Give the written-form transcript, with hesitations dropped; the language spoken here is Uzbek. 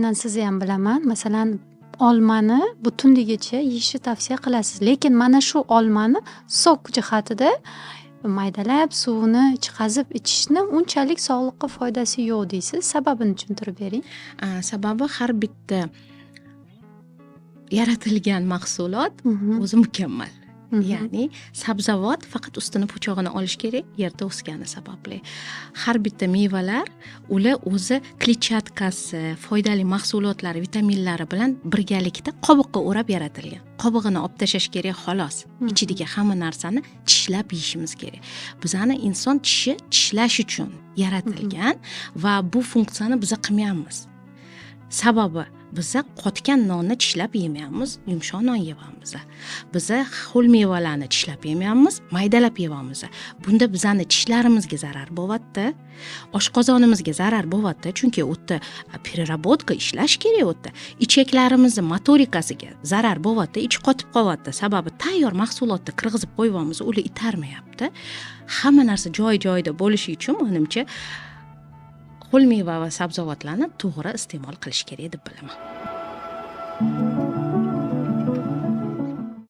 aynan sizni ham bilaman. Masalan, olmani butunligicha yeyishni tavsiya qilasiz. Lekin mana shu olmani sok jihatida maydalab suvini chiqazib ichishni unchalik sog'liqqa foydasi yo'q deysiz. Sababini tushuntirib bering. Sababi har bitta yaratilgan mahsulot o'zi mukammal. Ya'ni sabzavot faqat ustini po'chog'ini olish kerak, yerda o'sgani sababli. Har bitta mevalar ular o'zi kletchatkasi, foydali mahsulotlari, vitaminlari bilan birgalikda qobiqqa o'rab yaratilgan. Qobig'ini olib tashlash kerak xolos. Ichidagi hamma narsani tishlab yeyishimiz kerak. Bizani inson tishi tishlash uchun yaratilgan va bu funksiyani biz qilmayapmiz. Sababi biz qotgan nonni tishlab yemayapmiz, yumshoq non yeyapmiz. Biz ho'l mevalarni tishlab yemayapmiz, maydalab yeyapmiz. Bunda bizani tishlarimizga zarar bo'lyapti, oshqozonimizga zarar bo'lyapti, chunki u yerda переработка ishlash kerak u yerda. Ichaklarimizni motorikasiga zarar bo'lyapti, ichi qotib qolyapti. Sababi tayyor mahsulotni kirgizib qo'yamiz, ular itarmayapti. Hamma narsa joy-joyida bo'lishi uchun menimcha ho'l meva va sabzavotlarni to'g'ri iste'mol qilish kerak deb bilaman.